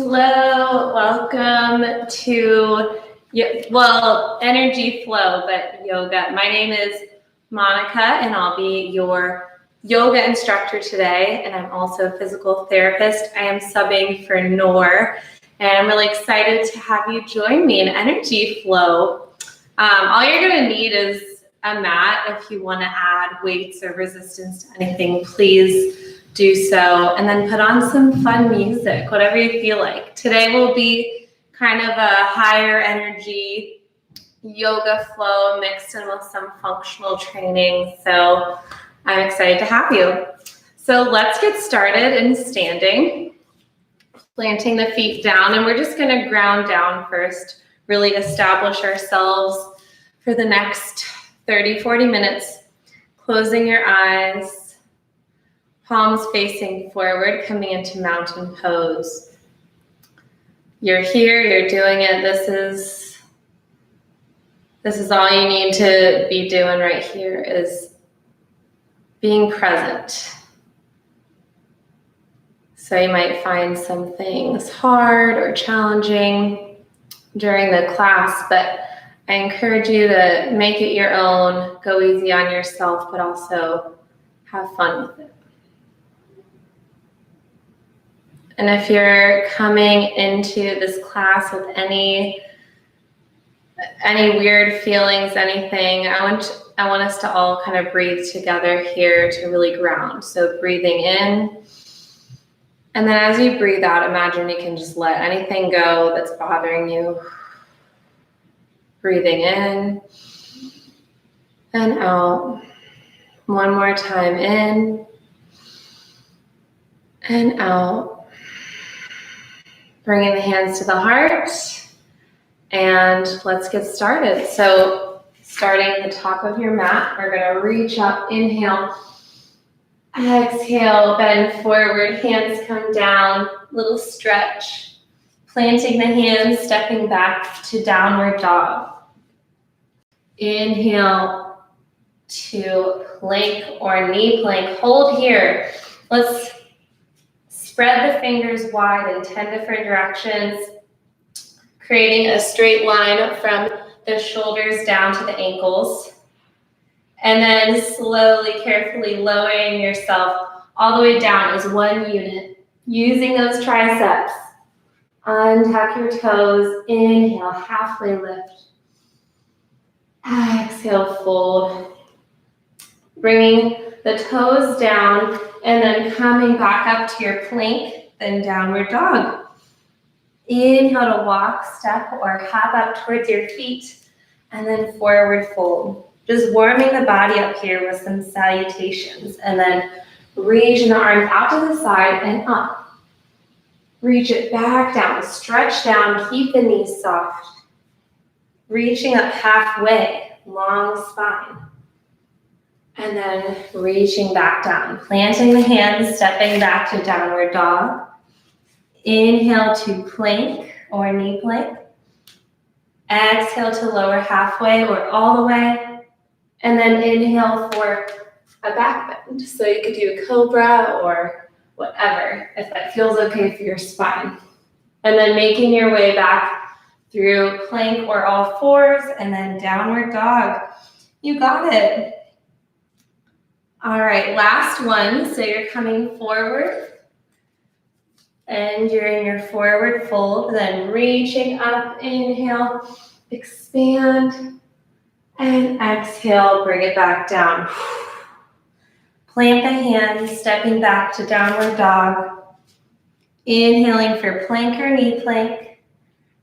Hello, welcome to, Energy Flow, but yoga. My name is Monica, and I'll be your yoga instructor today, and I'm also a physical therapist. I am subbing for Noor, and I'm really excited to have you join me in Energy Flow. All you're going to need is a mat. If you want to add weights or resistance to anything, please do so, and then put on some fun music, whatever you feel like. Today will be kind of a higher energy yoga flow mixed in with some functional training, so I'm excited to have you. So let's get started in standing, planting the feet down, and we're just going to ground down first, really establish ourselves for the next 30-40 minutes, closing your eyes, palms facing forward, coming into mountain pose. You're here, you're doing it. This is all you need to be doing right here, is being present. So you might find some things hard or challenging during the class, but I encourage you to make it your own, go easy on yourself, but also have fun with it. And if you're coming into this class with any weird feelings, anything, I want us to all kind of breathe together here to really ground. So breathing in, and then as you breathe out, imagine you can just let anything go that's bothering you. Breathing in and out. One more time, in and out. Bringing the hands to the heart, and let's get started. So starting at the top of your mat, we're going to reach up, inhale, exhale, bend forward, hands come down, little stretch, planting the hands, stepping back to downward dog. Inhale to plank or knee plank, hold here. Let's spread the fingers wide in 10 different directions, creating a straight line from the shoulders down to the ankles. And then slowly, carefully lowering yourself all the way down as one unit, using those triceps. Untuck your toes, inhale, halfway lift. Exhale, fold. Bringing the toes down, and then coming back up to your plank, then downward dog. Inhale to walk, step, or hop up towards your feet, and then forward fold. Just warming the body up here with some salutations, and then reaching the arms out to the side and up. Reach it back down, stretch down, keep the knees soft. Reaching up halfway, long spine. And then reaching back down, planting the hands, stepping back to downward dog. Inhale to plank or knee plank. Exhale to lower halfway or all the way. And then inhale for a back bend. So you could do a cobra or whatever, if that feels okay for your spine. And then making your way back through plank or all fours, and then downward dog. You got it. All right, last one. So you're coming forward and you're in your forward fold, then reaching up, inhale, expand, and exhale, bring it back down. Plant the hands, stepping back to downward dog, inhaling for plank or knee plank,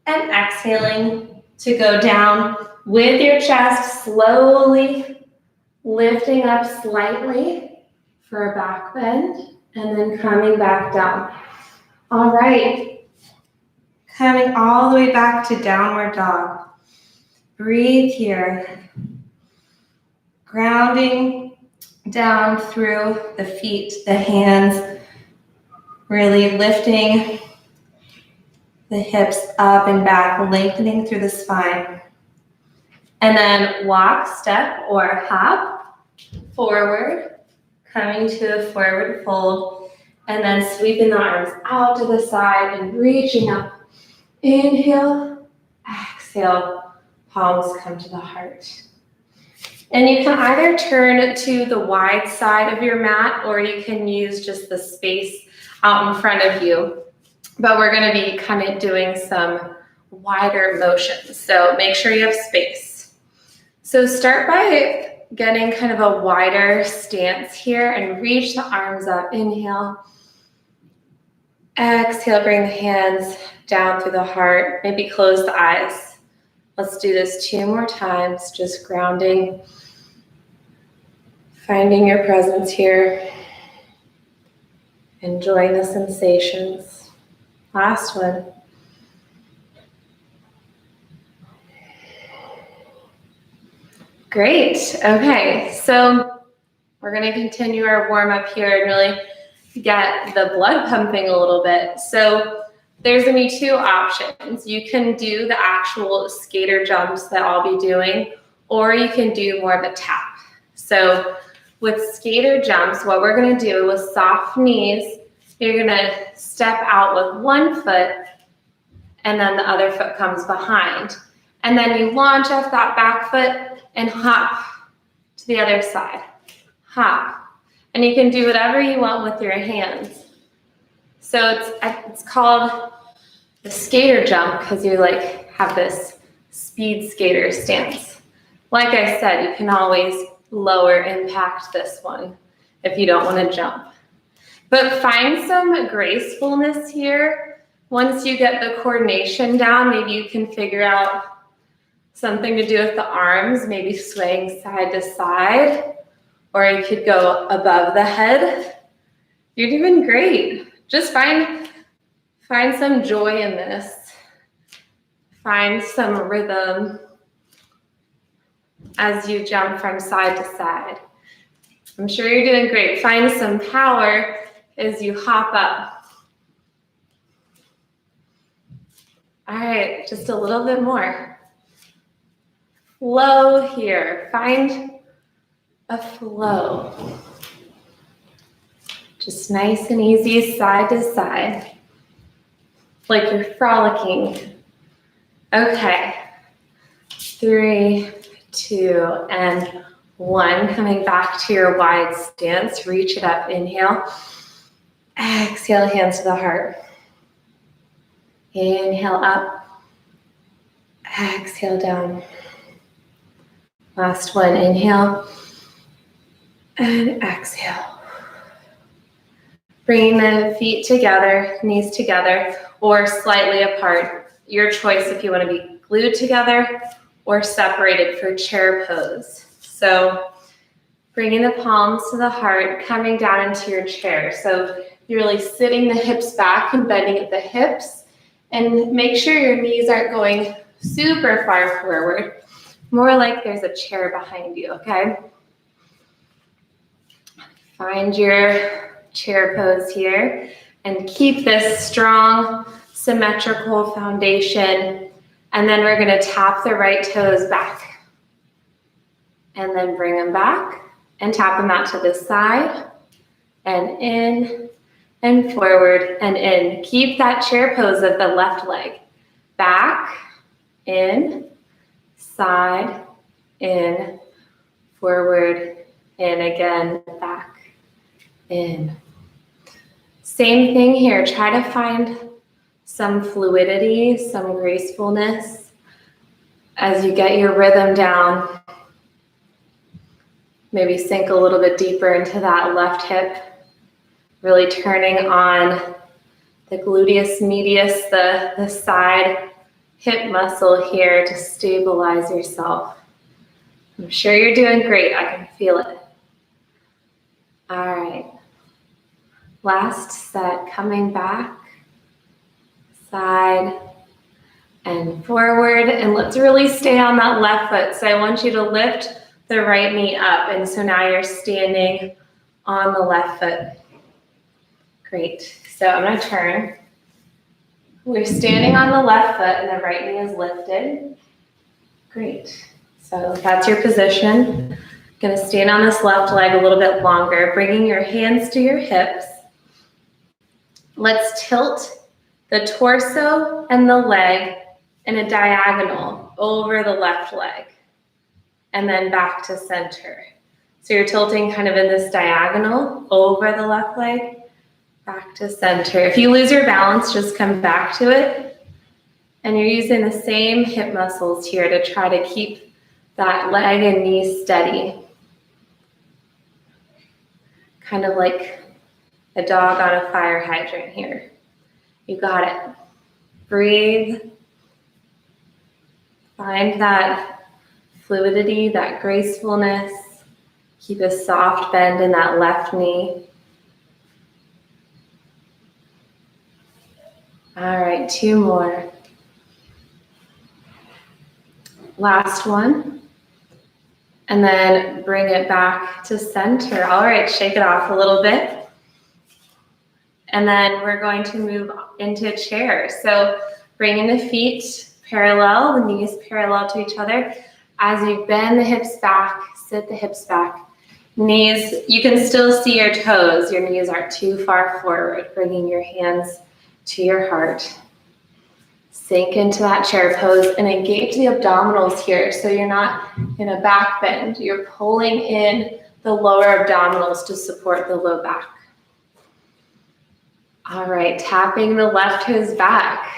and exhaling to go down with your chest, slowly lifting up slightly for a back bend, and then coming back down. All right, coming all the way back to downward dog. Breathe here. Grounding down through the feet, the hands, really lifting the hips up and back, lengthening through the spine. And then walk, step, or hop forward, coming to a forward fold, And then sweeping the arms out to the side and reaching up. Inhale, exhale, palms come to the heart. And you can either turn to the wide side of your mat or you can use just the space out in front of you. But we're going to be kind of doing some wider motions. So make sure you have space. So start by getting kind of a wider stance here and reach the arms up. Inhale. Exhale, bring the hands down through the heart. Maybe close the eyes. Let's do this 2 more times, just grounding, finding your presence here, enjoying the sensations. Last one. Great. Okay, so we're going to continue our warm up here and really get the blood pumping a little bit. So there's going to be 2 options. You can do the actual skater jumps that I'll be doing, or you can do more of a tap. So with skater jumps, what we're going to do with soft knees, you're going to step out with one foot and then the other foot comes behind. And then you launch off that back foot and hop to the other side. Hop. And you can do whatever you want with your hands. So it's called the skater jump because you like have this speed skater stance. Like I said, you can always lower impact this one if you don't want to jump. But find some gracefulness here. Once you get the coordination down, maybe you can figure out something to do with the arms, maybe swaying side to side. Or you could go above the head. You're doing great. Just find some joy in this. Find some rhythm as you jump from side to side. I'm sure you're doing great. Find some power as you hop up. All right, just a little bit more. Flow here. Find a flow. Just nice and easy, side to side, like you're frolicking. Okay, 3, 2, and 1. Coming back to your wide stance, reach it up, inhale. Exhale, hands to the heart. Inhale up. Exhale down. Last one, inhale. And exhale. Bringing the feet together, knees together, or slightly apart. Your choice if you want to be glued together or separated for chair pose. So bringing the palms to the heart, coming down into your chair. So you're really sitting the hips back and bending at the hips. And make sure your knees aren't going super far forward. More like there's a chair behind you, okay? Find your chair pose here and keep this strong, symmetrical foundation. And then we're going to tap the right toes back. And then bring them back and tap them out to the side and in and forward and in. Keep that chair pose of the left leg. Back, in, side, in, forward, in again, back, in. Same thing here. Try to find some fluidity, some gracefulness as you get your rhythm down. Maybe sink a little bit deeper into that left hip, really turning on the gluteus medius, the side hip muscle here to stabilize yourself. I'm sure you're doing great. I can feel it. All right. Last set, coming back, side and forward. And let's really stay on that left foot. So I want you to lift the right knee up. And so now you're standing on the left foot. Great. So I'm going to turn. We're standing on the left foot and the right knee is lifted. Great. So that's your position. Going to stand on this left leg a little bit longer, bringing your hands to your hips. Let's tilt the torso and the leg in a diagonal over the left leg, and then back to center. So you're tilting kind of in this diagonal over the left leg, back to center. If you lose your balance, just come back to it. And you're using the same hip muscles here to try to keep that leg and knee steady. Kind of like a dog on a fire hydrant here. You got it. Breathe. Find that fluidity, that gracefulness. Keep a soft bend in that left knee. All right, 2 more. Last one. And then bring it back to center. All right, shake it off a little bit. And then we're going to move into a chair. So bringing the feet parallel, the knees parallel to each other. As you bend the hips back, sit the hips back. Knees, you can still see your toes. Your knees aren't too far forward. Bringing your hands to your heart. Sink into that chair pose and engage the abdominals here. So you're not in a back bend. You're pulling in the lower abdominals to support the low back. All right, tapping the left toes back.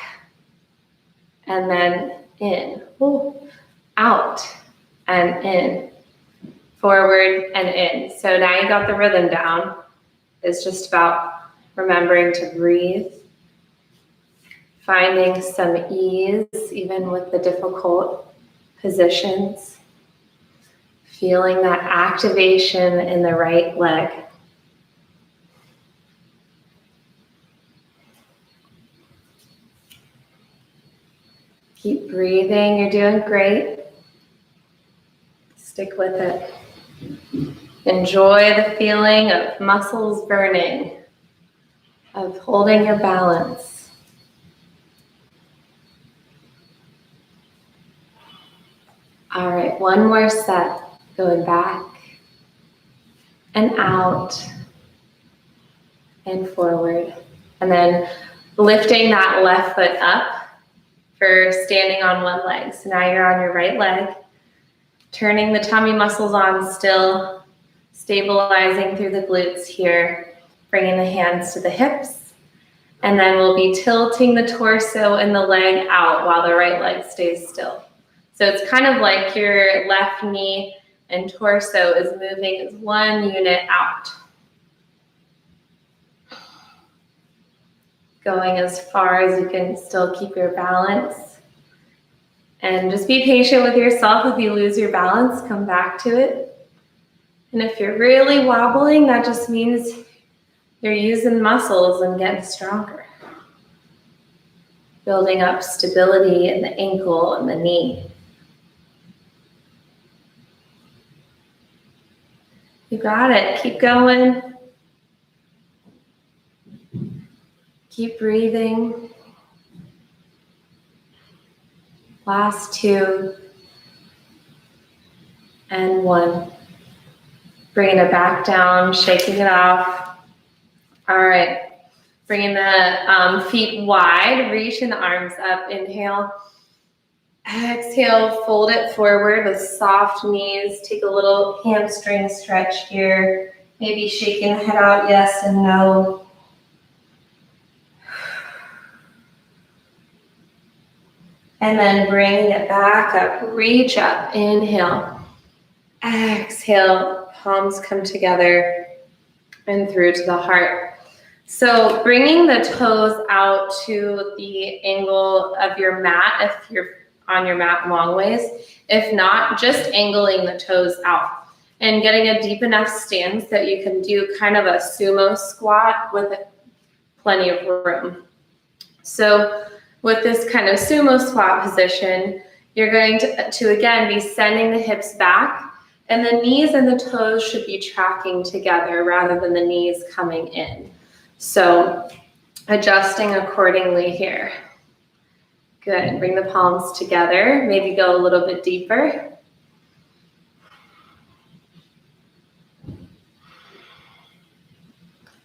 And then in, out and in, forward and in. So now you got the rhythm down. It's just about remembering to breathe, finding some ease even with the difficult positions, feeling that activation in the right leg. Keep breathing, you're doing great. Stick with it. Enjoy the feeling of muscles burning, of holding your balance. All right, one more set. Going back and out and forward. And then lifting that left foot up for standing on one leg. So now you're on your right leg, turning the tummy muscles on still, stabilizing through the glutes here, bringing the hands to the hips. And then we'll be tilting the torso and the leg out while the right leg stays still. So it's kind of like your left knee and torso is moving as one unit out. Going as far as you can still keep your balance. And just be patient with yourself. If you lose your balance, come back to it. And if you're really wobbling, that just means you're using muscles and getting stronger. Building up stability in the ankle and the knee. You got it. Keep going. Keep breathing. Last 2 and 1. Bringing it back down, shaking it off. All right. Bringing the feet wide, reaching the arms up. Inhale. Exhale, fold it forward with soft knees. Take a little hamstring stretch here. Maybe shaking the head out, yes and no. And then bringing it back up, reach up, inhale. Exhale, palms come together and through to the heart. So bringing the toes out to the angle of your mat, if you're on your mat long ways. If not, just angling the toes out and getting a deep enough stance that you can do kind of a sumo squat with plenty of room. So with this kind of sumo squat position, you're going to again be sending the hips back, and the knees and the toes should be tracking together rather than the knees coming in. So adjusting accordingly here. Good, bring the palms together, maybe go a little bit deeper.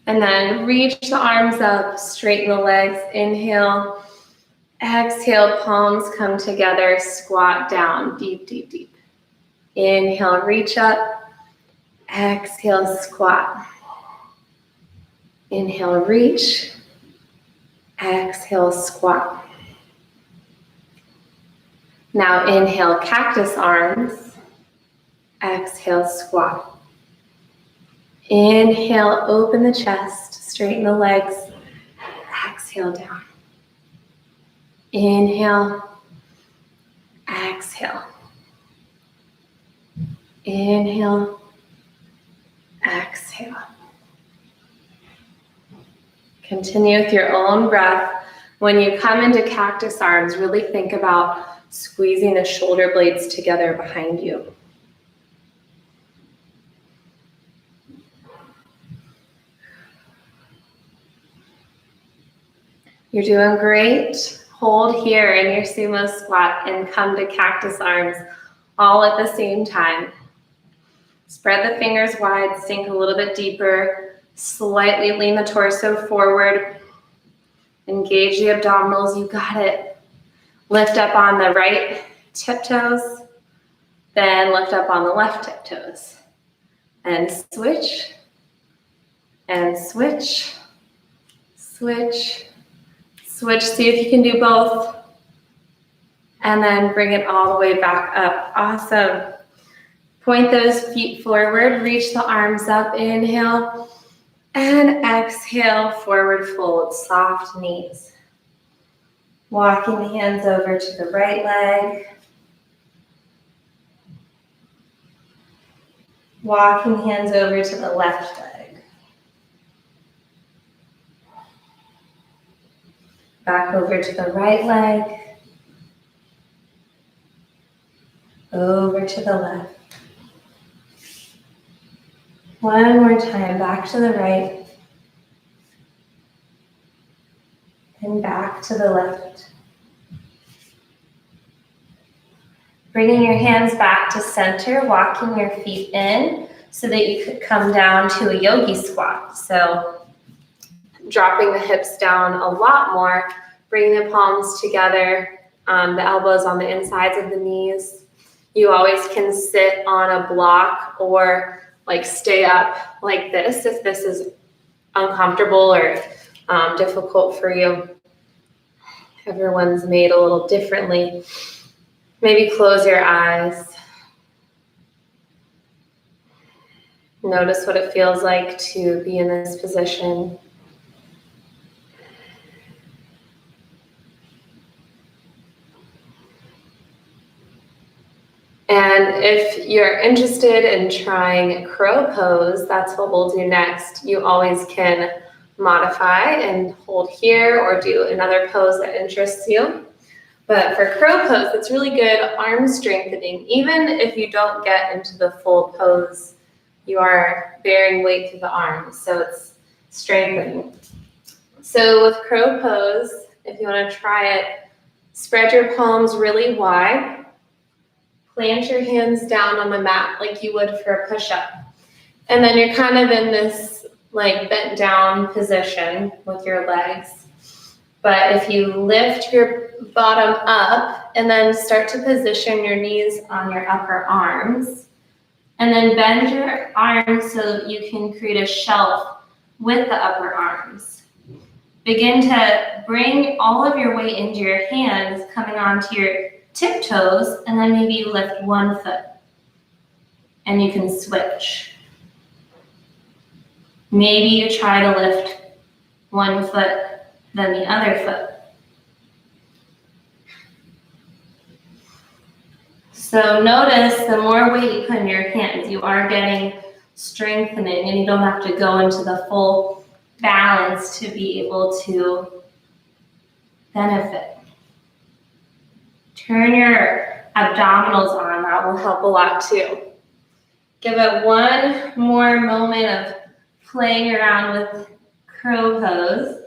And then reach the arms up, straighten the legs. Inhale. Exhale, palms come together, squat down, deep, deep, deep. Inhale, reach up. Exhale, squat. Inhale, reach. Exhale, squat. Now inhale, cactus arms. Exhale, squat. Inhale, open the chest, straighten the legs. Exhale, down. Inhale. Exhale. Inhale. Exhale. Continue with your own breath. When you come into cactus arms, really think about squeezing the shoulder blades together behind you. You're doing great. Hold here in your sumo squat and come to cactus arms all at the same time. Spread the fingers wide, sink a little bit deeper. Slightly lean the torso forward. Engage the abdominals, you got it. Lift up on the right tiptoes, then lift up on the left tiptoes. And switch, and switch, switch, switch. See if you can do both. And then bring it all the way back up. Awesome. Point those feet forward, reach the arms up, inhale, and exhale, forward fold, soft knees. Walking the hands over to the right leg. Walking the hands over to the left leg. Back over to the right leg. Over to the left. One more time, back to the right. And back to the left. Bringing your hands back to center, walking your feet in so that you could come down to a yogi squat. So dropping the hips down a lot more, bringing the palms together, the elbows on the insides of the knees. You always can sit on a block or like stay up like this if this is uncomfortable or difficult for you. Everyone's made a little differently. Maybe close your eyes. Notice what it feels like to be in this position. And if you're interested in trying crow pose, that's what we'll do next. You always can modify and hold here or do another pose that interests you. But for crow pose, it's really good arm strengthening. Even if you don't get into the full pose, you are bearing weight through the arms, so it's strengthening. So with crow pose, if you want to try it, spread your palms really wide. Plant your hands down on the mat like you would for a push-up. And then you're kind of in this like bent down position with your legs. But if you lift your bottom up and then start to position your knees on your upper arms, and then bend your arms so that you can create a shelf with the upper arms. Begin to bring all of your weight into your hands, coming onto your tiptoes, and then maybe you lift one foot and you can switch. Maybe you try to lift one foot, then the other foot. So notice the more weight you put in your hands, you are getting strengthening, and you don't have to go into the full balance to be able to benefit. Turn your abdominals on, that will help a lot too. Give it one more moment of playing around with crow pose.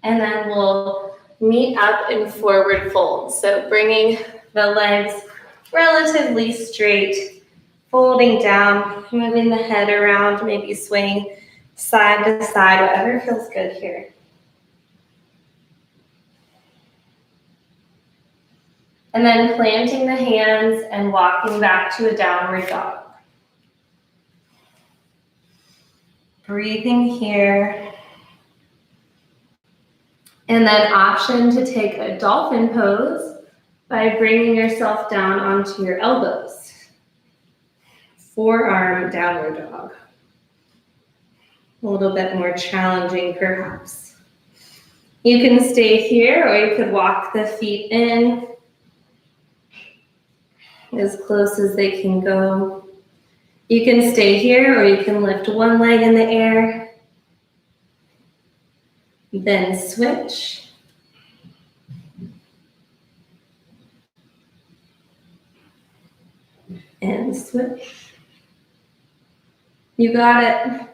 And then we'll meet up in forward fold. So bringing the legs relatively straight, folding down, moving the head around, maybe swaying side to side, whatever feels good here. And then planting the hands and walking back to a downward dog. Breathing here. And then option to take a dolphin pose by bringing yourself down onto your elbows. Forearm downward dog. A little bit more challenging perhaps. You can stay here or you could walk the feet in as close as they can go. You can stay here or you can lift one leg in the air, then switch. And switch. You got it.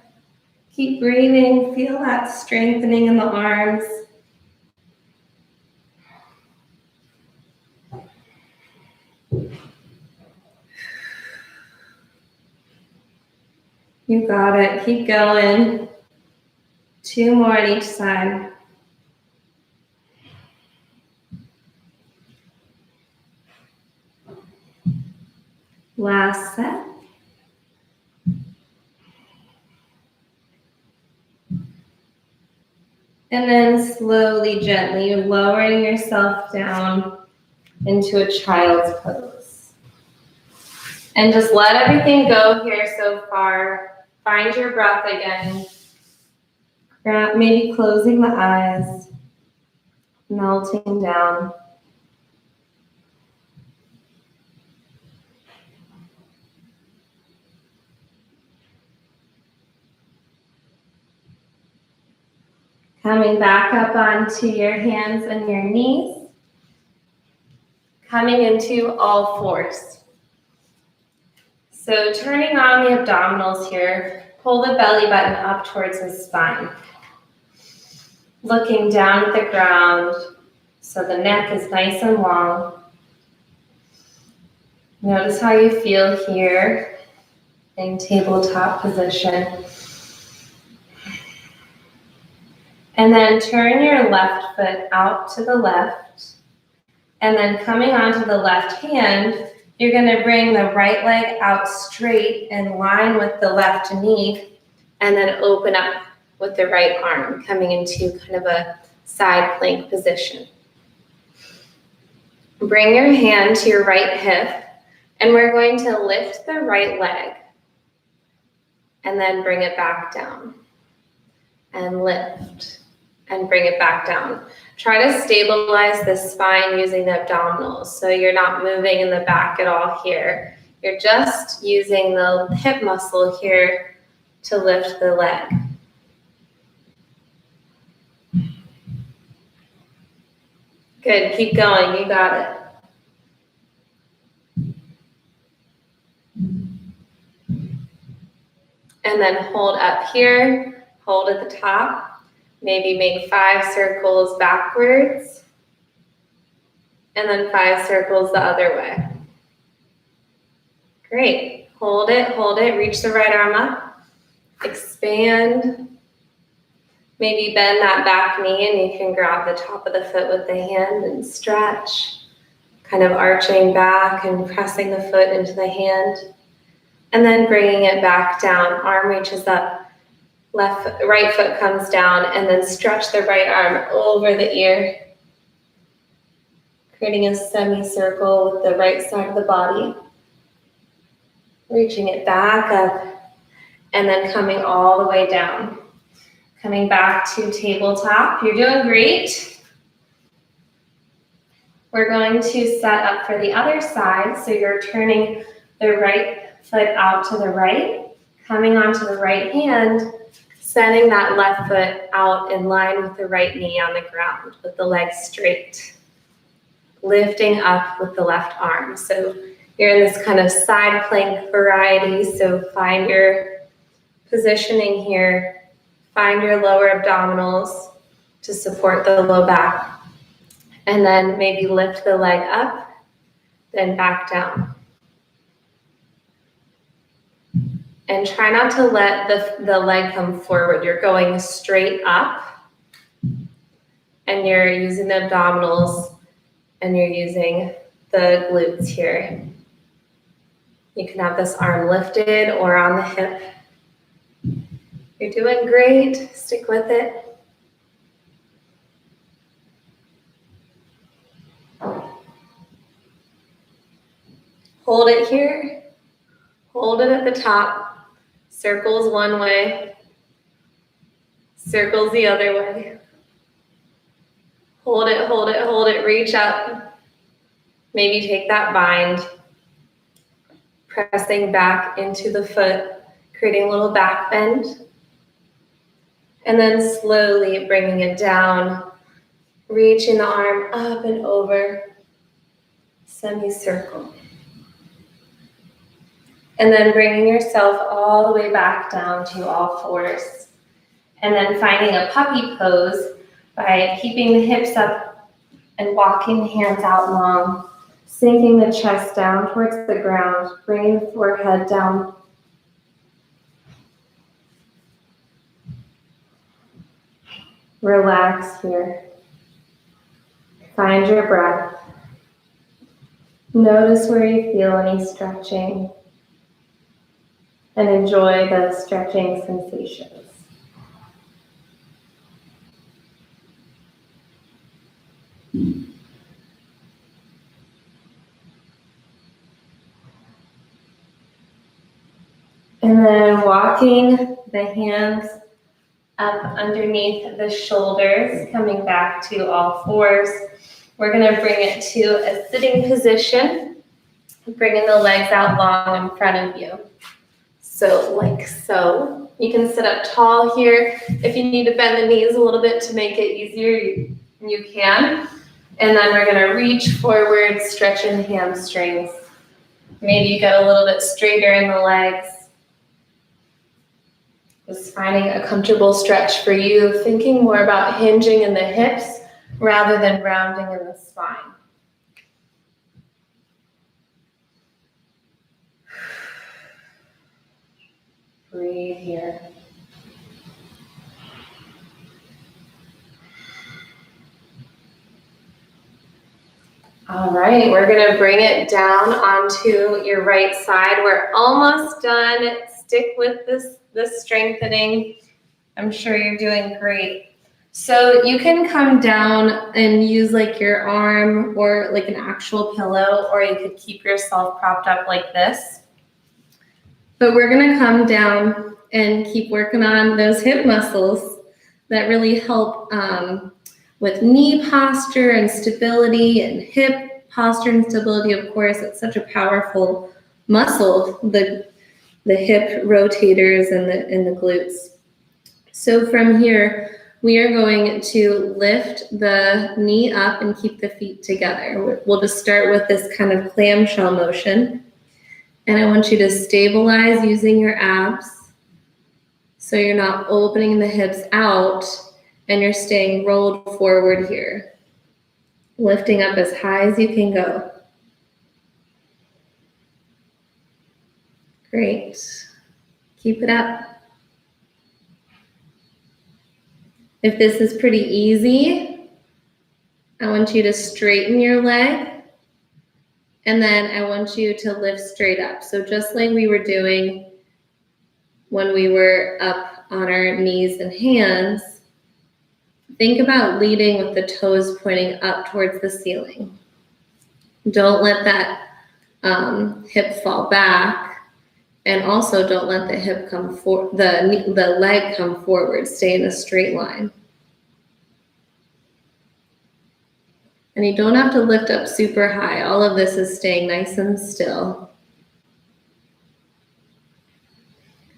Keep breathing. Feel that strengthening in the arms. You got it. Keep going. 2 more on each side. Last set. And then slowly, gently, lowering yourself down into a child's pose. And just let everything go here so far. Find your breath again. Maybe closing the eyes, melting down. Coming back up onto your hands and your knees. Coming into all fours. So turning on the abdominals here, pull the belly button up towards the spine. Looking down at the ground so the neck is nice and long. Notice how you feel here in tabletop position. And then turn your left foot out to the left. And then coming onto the left hand, you're going to bring the right leg out straight in line with the left knee, and then open up with the right arm, coming into kind of a side plank position. Bring your hand to your right hip, and we're going to lift the right leg, and then bring it back down, and lift, and bring it back down. Try to stabilize the spine using the abdominals, so you're not moving in the back at all here. You're just using the hip muscle here to lift the leg. Good, keep going, you got it. And then hold up here, hold at the top. Maybe make 5 circles backwards, and then 5 circles the other way. Great, hold it, reach the right arm up, expand. Maybe bend that back knee and you can grab the top of the foot with the hand and stretch, kind of arching back and pressing the foot into the hand. And then bringing it back down, arm reaches up. Right foot comes down, and then stretch the right arm over the ear, creating a semicircle with the right side of the body. Reaching it back up, and then coming all the way down. Coming back to tabletop. You're doing great. We're going to set up for the other side, so you're turning the right foot out to the right, coming onto the right hand, sending that left foot out in line with the right knee on the ground with the leg straight. Lifting up with the left arm. So you're in this kind of side plank variety, so find your positioning here. Find your lower abdominals to support the low back. And then maybe lift the leg up, then back down. And try not to let the leg come forward. You're going straight up, and you're using the abdominals, and you're using the glutes here. You can have this arm lifted or on the hip. You're doing great. Stick with it. Hold it here. Hold it at the top. Circles one way. Circles the other way. Hold it, hold it, hold it. Reach up. Maybe take that bind. Pressing back into the foot, creating a little back bend. And then slowly bringing it down, reaching the arm up and over, semicircle. And then bringing yourself all the way back down to all fours. And then finding a puppy pose by keeping the hips up and walking the hands out long, sinking the chest down towards the ground, bringing the forehead down. Relax here. Find your breath. Notice where you feel any stretching, and enjoy the stretching sensations. And then walking the hands up underneath the shoulders, coming back to all fours. We're going to bring it to a sitting position, bringing the legs out long in front of you. So like so. You can sit up tall here. If you need to bend the knees a little bit to make it easier, you can. And then we're going to reach forward, stretching the hamstrings. Maybe you get a little bit straighter in the legs. Just finding a comfortable stretch for you, thinking more about hinging in the hips rather than rounding in the spine. Breathe here. All right, we're gonna bring it down onto your right side. We're almost done. Stick with this strengthening. I'm sure you're doing great. So you can come down and use like your arm or like an actual pillow, or you could keep yourself propped up like this. But we're gonna come down and keep working on those hip muscles that really help with knee posture and stability, and hip posture and stability. Of course, it's such a powerful muscle, the hip rotators and the glutes. So from here, we are going to lift the knee up and keep the feet together. We'll just start with this kind of clamshell motion. And I want you to stabilize using your abs. So you're not opening the hips out and you're staying rolled forward here. Lifting up as high as you can go. Great. Keep it up. If this is pretty easy, I want you to straighten your leg, and then I want you to lift straight up. So just like we were doing when we were up on our knees and hands, think about leading with the toes pointing up towards the ceiling. Don't let that hip fall back. And also don't let the hip come the leg come forward. Stay in a straight line. And you don't have to lift up super high. All of this is staying nice and still.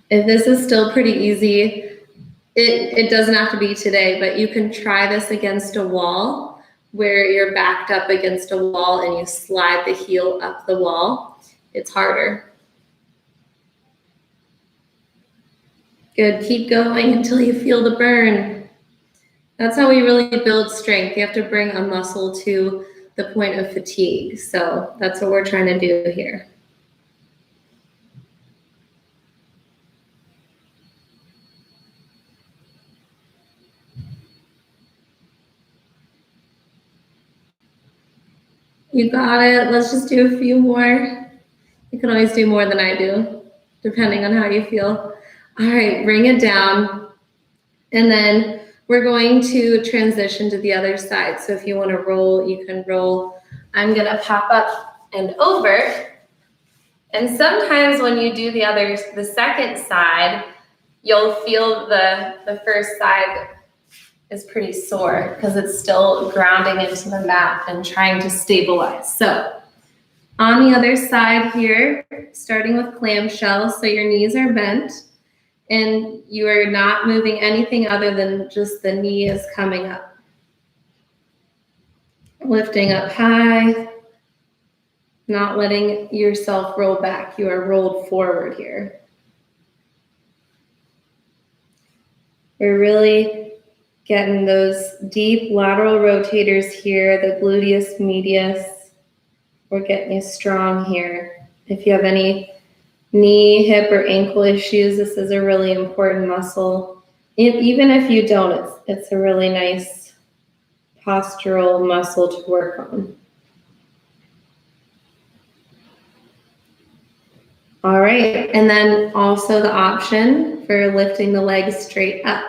If this is still pretty easy, it doesn't have to be today, but you can try this against a wall where you're backed up against a wall and you slide the heel up the wall. It's harder. Good, keep going until you feel the burn. That's how we really build strength. You have to bring a muscle to the point of fatigue. So that's what we're trying to do here. You got it. Let's just do a few more. You can always do more than I do, depending on how you feel. All right, bring it down. And then we're going to transition to the other side. So if you want to roll, you can roll. I'm going to pop up and over. And sometimes when you do the second side, you'll feel the first side is pretty sore because it's still grounding into the mat and trying to stabilize. So on the other side here, starting with clam shells, so your knees are bent and you are not moving anything other than just the knee is coming up. Lifting up high, not letting yourself roll back. You are rolled forward here. We're really getting those deep lateral rotators here, the gluteus medius. We're getting you strong here. If you have any knee, hip, or ankle issues, this is a really important muscle. Even if you don't, it's a really nice postural muscle to work on. All right, and then also the option for lifting the legs straight up.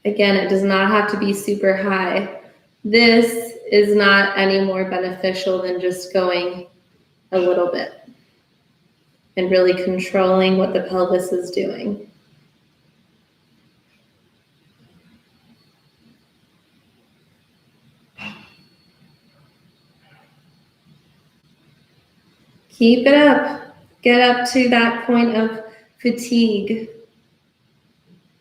Again, it does not have to be super high. This is not any more beneficial than just going a little bit and really controlling what the pelvis is doing. Keep it up. Get up to that point of fatigue.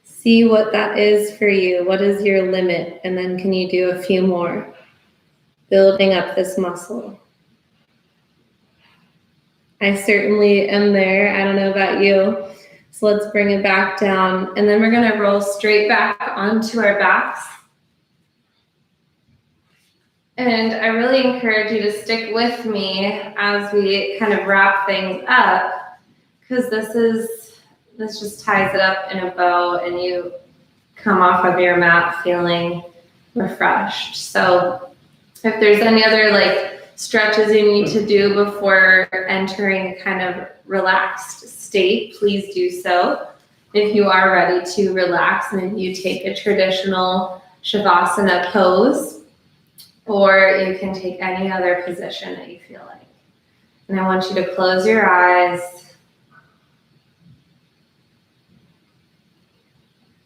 See what that is for you. What is your limit? And then can you do a few more? Building up this muscle. I certainly am there. I don't know about you. So let's bring it back down. And then we're going to roll straight back onto our backs. And I really encourage you to stick with me as we kind of wrap things up, because this just ties it up in a bow and you come off of your mat feeling refreshed. So if there's any other stretches you need to do before entering a kind of relaxed state, please do so. If you are ready to relax, maybe you take a traditional Shavasana pose, or you can take any other position that you feel like. And I want you to close your eyes.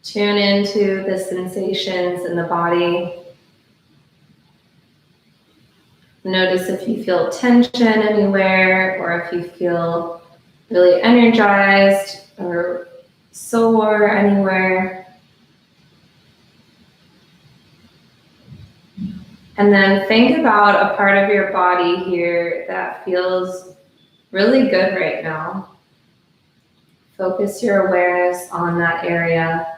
Tune into the sensations in the body. Notice if you feel tension anywhere, or if you feel really energized or sore anywhere. And then think about a part of your body here that feels really good right now. Focus your awareness on that area.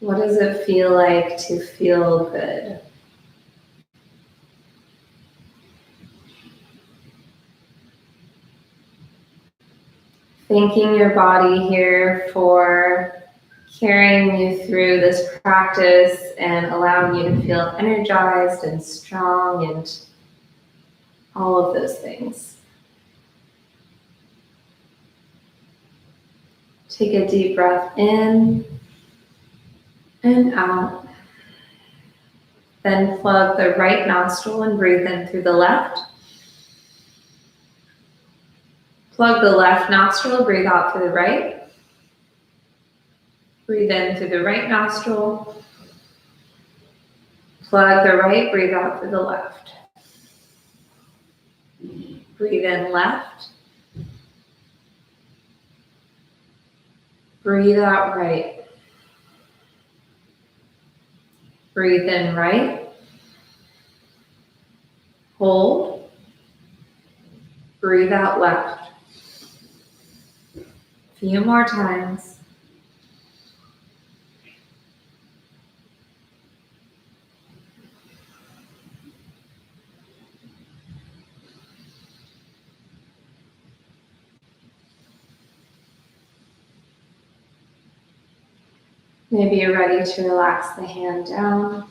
What does it feel like to feel good? Thanking your body here for carrying you through this practice and allowing you to feel energized and strong and all of those things. Take a deep breath in and out. Then plug the right nostril and breathe in through the left. Plug the left nostril, breathe out through the right. Breathe in through the right nostril. Plug the right, breathe out through the left. Breathe in left. Breathe out right. Breathe in right. Hold. Breathe out left. Few more times. Maybe you're ready to relax the hand down.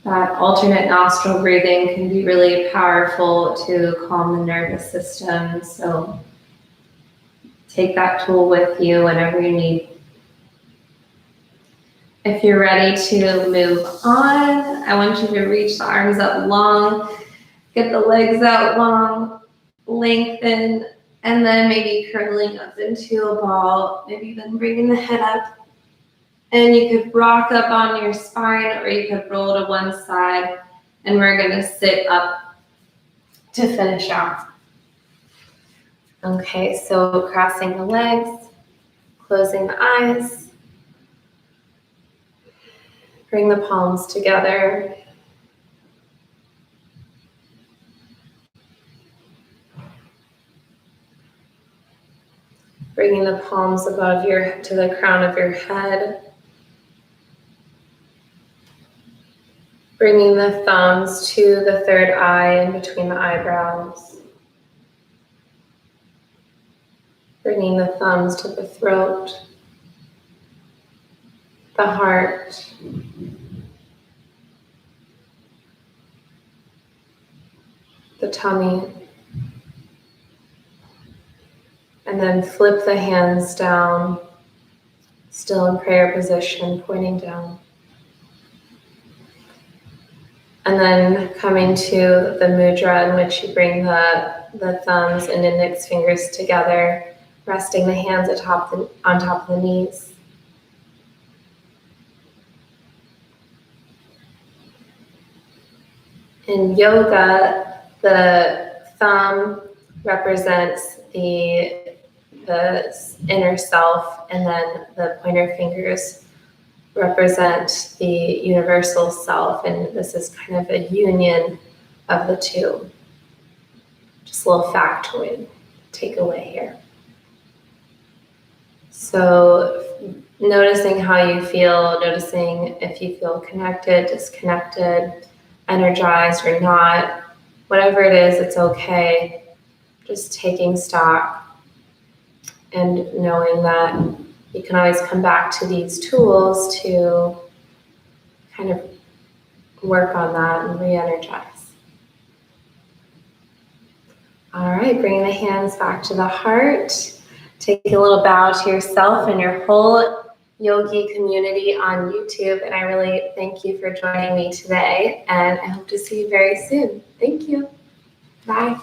That alternate nostril breathing can be really powerful to calm the nervous system. So take that tool with you whenever you need. If you're ready to move on, I want you to reach the arms up long, get the legs out long, lengthen, and then maybe curling up into a ball, maybe even bringing the head up. And you could rock up on your spine, or you could roll to one side, and we're gonna sit up to finish off. Okay, so crossing the legs, closing the eyes, bring the palms together. Bringing the palms above to the crown of your head. Bringing the thumbs to the third eye in between the eyebrows. Bringing the thumbs to the throat, the heart, the tummy. And then flip the hands down, still in prayer position, pointing down. And then coming to the mudra, in which you bring the thumbs and index fingers together, resting the hands on top of the knees. In yoga, the thumb represents the inner self, and then the pointer fingers represent the universal self, and this is kind of a union of the two. Just a little factoid takeaway here. So noticing how you feel, noticing if you feel connected, disconnected, energized or not, whatever it is, it's okay. Just taking stock and knowing that you can always come back to these tools to kind of work on that and re-energize. All right, bringing the hands back to the heart. Take a little bow to yourself and your whole yogi community on YouTube. And I really thank you for joining me today. And I hope to see you very soon. Thank you. Bye.